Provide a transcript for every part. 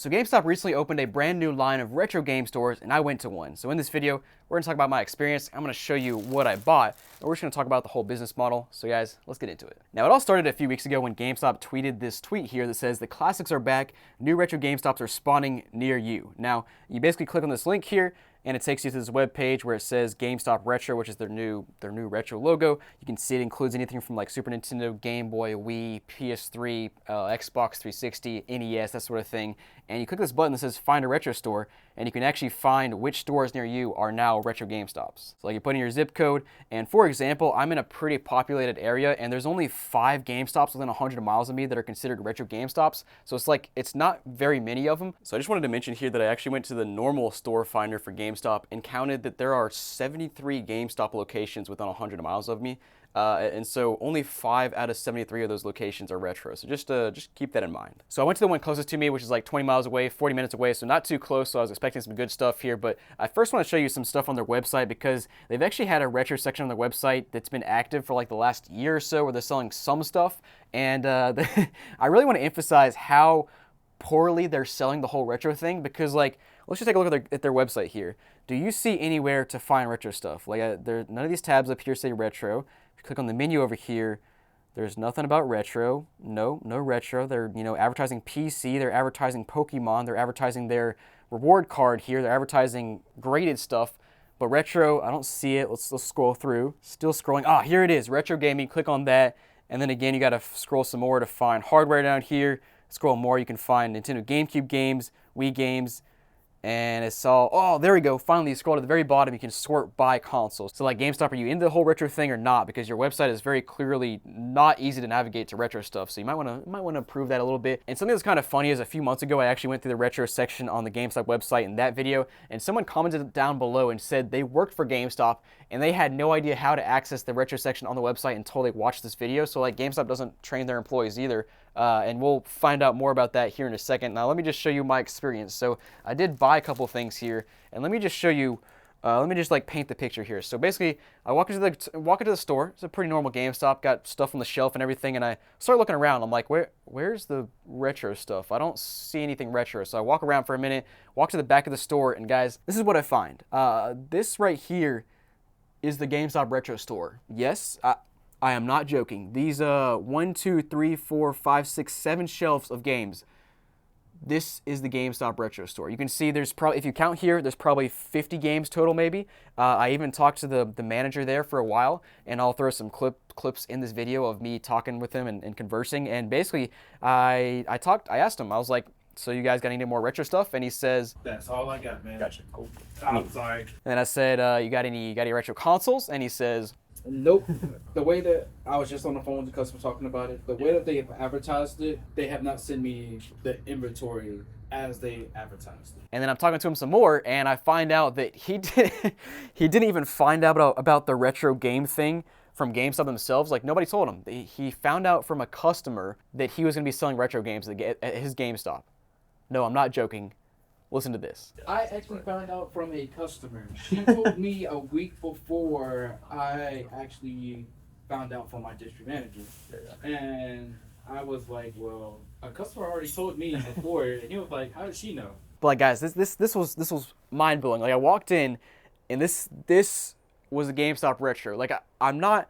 So GameStop recently opened a brand new line of retro game stores, and I went to one. So in this video, we're gonna talk about my experience. I'm gonna show you what I bought, and we're just gonna talk about the whole business model. So guys, let's get into it. Now, it all started a few weeks ago when GameStop tweeted this tweet here that says, "The classics are back, new retro GameStops are spawning near you." Now, you basically click on this link here, and it takes you to this web page where it says GameStop Retro, which is their new retro logo. You can see it includes anything from like Super Nintendo, Game Boy, Wii, PS3, Xbox 360, NES, that sort of thing. And you click this button that says Find a Retro Store, and you can actually find which stores near you are now retro GameStops. So like you put in your zip code, and for example, I'm in a pretty populated area, and there's only 5 GameStops within 100 miles of me that are considered retro GameStops. So it's not very many of them. So I just wanted to mention here that I actually went to the normal store finder for GameStop and counted that there are 73 GameStop locations within 100 miles of me. And so only 5 out of 73 of those locations are retro. So just keep that in mind. So I went to the one closest to me, which is like 20 miles away, 40 minutes away, so not too close. So I was expecting some good stuff here. But I first want to show you some stuff on their website because they've actually had a retro section on their website that's been active for like the last year or so where they're selling some stuff. And I really want to emphasize how poorly they're selling the whole retro thing because like, let's just take a look at their website here. Do you see anywhere to find retro stuff? Like none of these tabs up here say retro. Click on the menu over here, there's nothing about retro. No retro. They're advertising PC, they're advertising Pokemon, they're advertising their reward card here, they're advertising graded stuff, but retro, I don't see it. Let's scroll through. Still scrolling. Here it is, retro gaming. Click on that, and then again you got to scroll some more to find hardware down here. Scroll more, you can find Nintendo GameCube games, Wii games. And it's all, there we go. Finally, you scroll to the very bottom, you can sort by console. So like GameStop, are you into the whole retro thing or not? Because your website is very clearly not easy to navigate to retro stuff. So you might want to improve that a little bit. And something that's kind of funny is a few months ago, I actually went through the retro section on the GameStop website in that video, and someone commented down below and said they worked for GameStop and they had no idea how to access the retro section on the website until they watched this video. So like GameStop doesn't train their employees either. And we'll find out more about that here in a second. Now let me just show you my experience. So I did buy a couple things here, and let me just show you, let me just like paint the picture here. So basically, I walk into the store. It's a pretty normal GameStop, got stuff on the shelf and everything, and I start looking around. I'm like, where's the retro stuff? I don't see anything retro. So I walk around for a minute, walk to the back of the store, and guys, this is what I find. This right here is the GameStop Retro store. Yes, I am not joking. These 1, 2, 3, 4, 5, 6, 7 shelves of games. This is the GameStop Retro store. You can see there's probably, if you count here, there's probably 50 games total maybe. I even talked to the manager there for a while, and I'll throw some clips in this video of me talking with him and conversing. And basically, I asked him, I was like, so you guys got any more retro stuff? And he says, "That's all I got, man." Gotcha. Cool. I'm sorry. And then I said, you got any retro consoles? And he says, "Nope." The way that I was just on the phone with the customer talking about it, the way that they have advertised it, they have not sent me the inventory as they advertised it. And then I'm talking to him some more, and I find out that he didn't even find out about the retro game thing from GameStop themselves. Like, nobody told him. He found out from a customer that he was going to be selling retro games at his GameStop. No, I'm not joking. Listen to this. I actually found out from a customer. She told me a week before I actually found out from my district manager. And I was like, well, a customer already told me before. And he was like, how did she know? But like, guys, this was mind blowing. Like, I walked in, and this was a GameStop Retro. Like, I'm not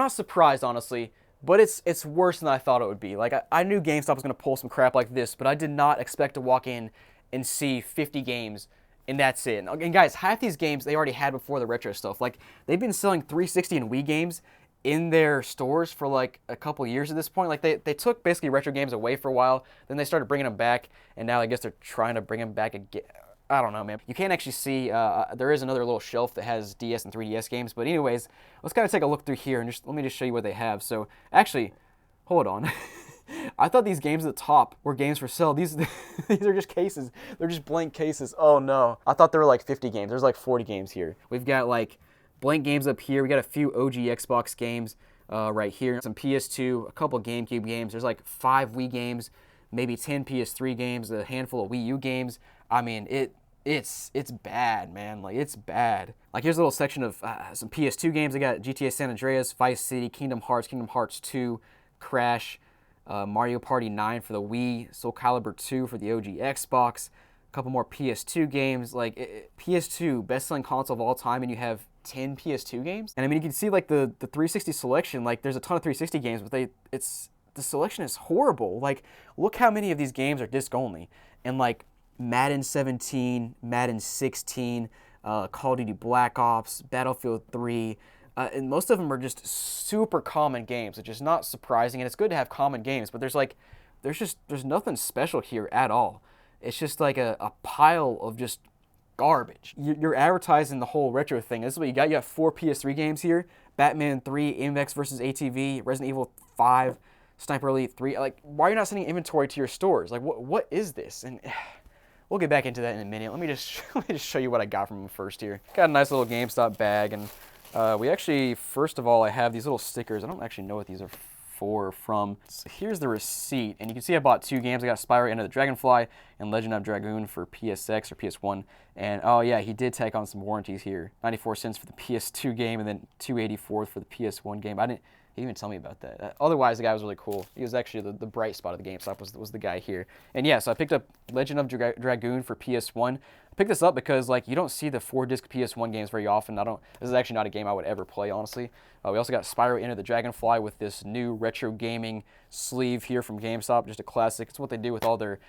surprised, honestly. But it's worse than I thought it would be. Like, I knew GameStop was going to pull some crap like this, but I did not expect to walk in and see 50 games, and that's it. And guys, half these games they already had before the retro stuff. Like, they've been selling 360 and Wii games in their stores for like a couple years at this point. Like, they took basically retro games away for a while, then they started bringing them back, and now I guess they're trying to bring them back again. I don't know, man. You can't actually see, there is another little shelf that has DS and 3DS games. But anyways, let's kind of take a look through here and let me just show you what they have. So actually, hold on. I thought these games at the top were games for sale. These are just cases. They're just blank cases. Oh no. I thought there were like 50 games. There's like 40 games here. We've got like blank games up here. We got a few OG Xbox games right here. Some PS2, a couple GameCube games. There's like 5 Wii games, maybe 10 PS3 games, a handful of Wii U games. I mean, it's bad, man. Like, it's bad. Like, here's a little section of some PS2 games. I got GTA San Andreas, Vice City, Kingdom Hearts 2, Crash, Mario Party 9 for the Wii, Soul Calibur 2 for the OG Xbox, a couple more PS2 games. Like PS2, best-selling console of all time, and you have 10 PS2 games. And I mean, you can see like the 360 selection. Like there's a ton of 360 games, but the selection is horrible. Like look how many of these games are disc only, and like Madden 17, Madden 16, Call of Duty Black Ops, Battlefield 3. And most of them are just super common games, which is not surprising. And it's good to have common games, but there's nothing special here at all. It's just like a pile of just garbage. You're advertising the whole retro thing. This is what you got. You got 4 PS3 games here: Batman 3, Invex vs. ATV, Resident Evil 5, Sniper Elite 3. Like, why are you not sending inventory to your stores? Like, what is this? And we'll get back into that in a minute. Let me just show you what I got from them first here. Got a nice little GameStop bag, and we actually, first of all, I have these little stickers. I don't actually know what these are from. So here's the receipt, and you can see I bought 2 games. I got Spyro Enter the Dragonfly and Legend of Dragoon for PSX or PS1. And oh yeah, he did take on some warranties here. 94 cents for the PS2 game, and then $2.84 for the PS1 game. He didn't even tell me about that. Otherwise, the guy was really cool. He was actually the bright spot of the GameStop was the guy here. And yeah, so I picked up Legend of Dragoon for PS1. I picked this up because like you don't see the 4-disc PS1 games very often. This is actually not a game I would ever play, honestly. We also got Spyro Enter the Dragonfly with this new retro gaming sleeve here from GameStop, just a classic. It's what they do with all their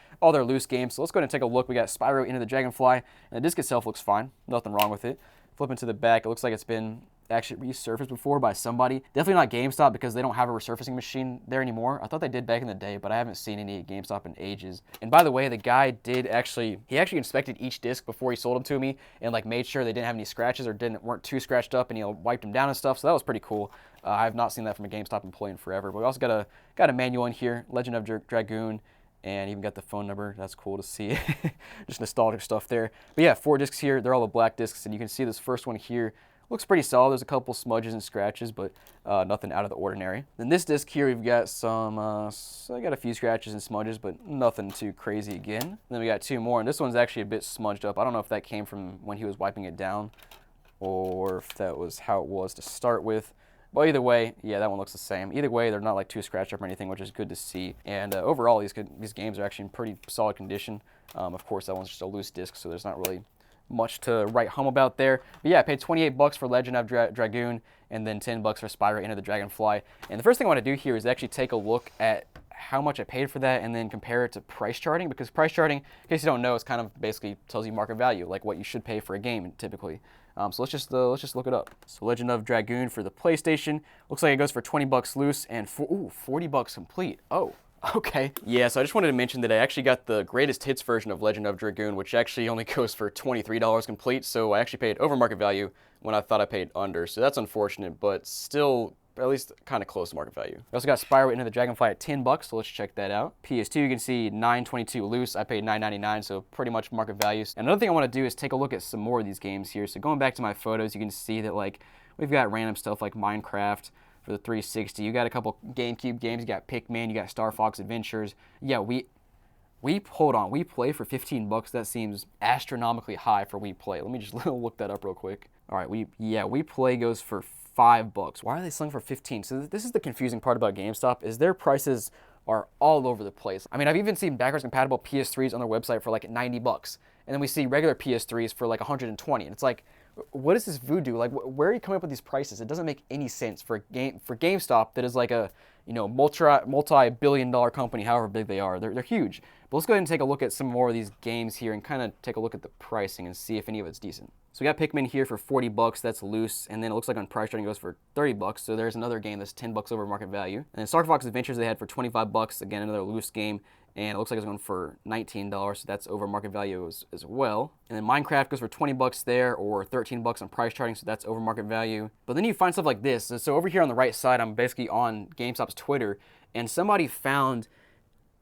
loose games. So let's go ahead and take a look. We got Spyro Enter the Dragonfly, and the disc itself looks fine. Nothing wrong with it. Flipping to the back, it looks like it's been actually resurfaced before by somebody. Definitely not GameStop because they don't have a resurfacing machine there anymore. I thought they did back in the day, but I haven't seen any at GameStop in ages. And by the way, the guy did actually inspected each disc before he sold them to me and like made sure they didn't have any scratches or weren't too scratched up, and he wiped them down and stuff. So that was pretty cool. I have not seen that from a GameStop employee in forever. But we also got a manual in here, Legend of Dragoon, and even got the phone number. That's cool to see. Just nostalgic stuff there. But yeah, 4 discs here. They're all the black discs, and you can see this first one here looks pretty solid. There's a couple smudges and scratches, but nothing out of the ordinary. Then this disc here, we've got so I got a few scratches and smudges, but nothing too crazy again. Then we got 2 more, and this one's actually a bit smudged up. I don't know if that came from when he was wiping it down or if that was how it was to start with. But either way, yeah, that one looks the same. Either way, they're not like too scratched up or anything, which is good to see. And overall, these games are actually in pretty solid condition. Of course, that one's just a loose disc, so there's not really much to write home about there. But yeah, I paid 28 bucks for Legend of Dragoon, and then 10 bucks for Spyro Enter the Dragonfly. And the first thing I want to do here is actually take a look at how much I paid for that and then compare it to price charting, because price charting, in case you don't know, is kind of basically tells you market value, like what you should pay for a game typically. So let's just look it up. So Legend of Dragoon for the PlayStation looks like it goes for 20 bucks loose and 40 bucks complete. Oh. Okay. Yeah, so I just wanted to mention that I actually got the greatest hits version of Legend of Dragoon, which actually only goes for $23 complete, so I actually paid over market value when I thought I paid under, so that's unfortunate, but still at least kind of close to market value. We also got Spyro Into the Dragonfly at 10 bucks, so let's check that out. PS2, you can see $9.22 loose. I paid $9.99, so pretty much market values. And another thing I want to do is take a look at some more of these games here. So going back to my photos, you can see that like we've got random stuff like Minecraft for the 360. You got a couple GameCube games. You got Pikmin. You got Star Fox Adventures. Yeah, we hold on. We Play for 15 bucks. That seems astronomically high for We Play. Let me just look that up real quick. All right, We Play goes for $5. Why are they selling for 15? So this is the confusing part about GameStop, is their prices are all over the place. I mean, I've even seen backwards compatible PS3s on their website for like 90 bucks. And then we see regular PS3s for like 120. And it's like, what is this voodoo? Like, where are you coming up with these prices? It doesn't make any sense for GameStop, that is like a, you know, multi-billion-dollar company, however big they are. They're huge. But let's go ahead and take a look at some more of these games here and kind of take a look at the pricing and see if any of it's decent. So we got Pikmin here for 40 bucks, that's loose, and then it looks like on price charting it goes for 30 bucks, so there's another game that's 10 bucks over market value. And then Star Fox Adventures they had for 25 bucks, again another loose game, and it looks like it's going for $19, so that's over market value as well. And then Minecraft goes for 20 bucks there, or 13 bucks on price charting, so that's over market value. But then you find stuff like this. So over here on the right side, I'm basically on GameStop's Twitter, and somebody found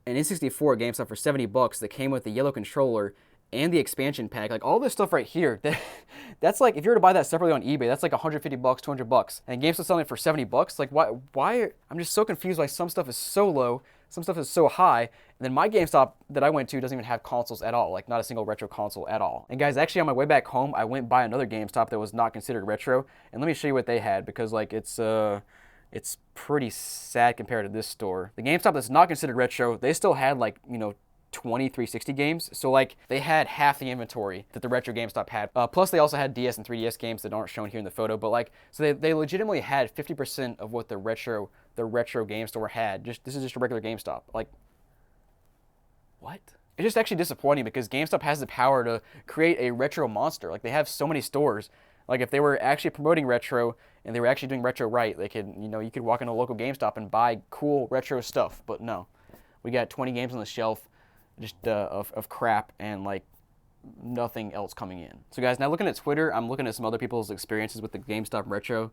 an N64 at GameStop for 70 bucks that came with the yellow controller and the expansion pack. Like all this stuff right here, that's like, if you were to buy that separately on eBay, that's like 150 bucks, 200 bucks. And GameStop's selling it for 70 bucks. Like why? I'm just so confused why some stuff is so low, some stuff is so high. And then my GameStop that I went to doesn't even have consoles at all, like not a single retro console at all. And guys, actually on my way back home, I went by another GameStop that was not considered retro. And let me show you what they had, because like it's it's pretty sad compared to this store. The GameStop that's not considered retro, they still had like, 20 360 games. So like they had half the inventory that the retro GameStop had. Plus they also had DS and 3DS games that aren't shown here in the photo. But like, so they legitimately had 50% of what the retro game store had. This is just a regular GameStop. Like, what? It's just actually disappointing because GameStop has the power to create a retro monster. Like they have so many stores. Like if they were actually promoting retro and they were actually doing retro right, they could, you could walk into a local GameStop and buy cool retro stuff. But no, we got 20 games on the shelf, just of crap and like nothing else coming in. So guys, now looking at Twitter, I'm looking at some other people's experiences with the GameStop retro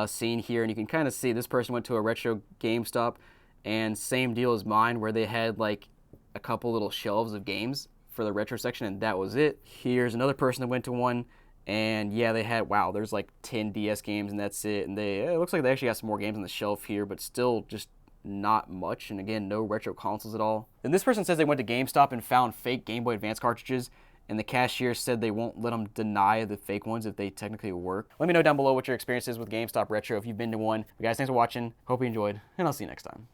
scene here, and you can kind of see this person went to a retro GameStop, and same deal as mine, where they had like a couple little shelves of games for the retro section, and that was it. Here's another person that went to one. And yeah, they had, wow, there's like 10 DS games and that's it. And it looks like they actually got some more games on the shelf here, but still just not much. And again, no retro consoles at all. And this person says they went to GameStop and found fake Game Boy Advance cartridges, and the cashier said they won't let them deny the fake ones if they technically work. Let me know down below what your experience is with GameStop Retro if you've been to one. But guys, thanks for watching. Hope you enjoyed, and I'll see you next time.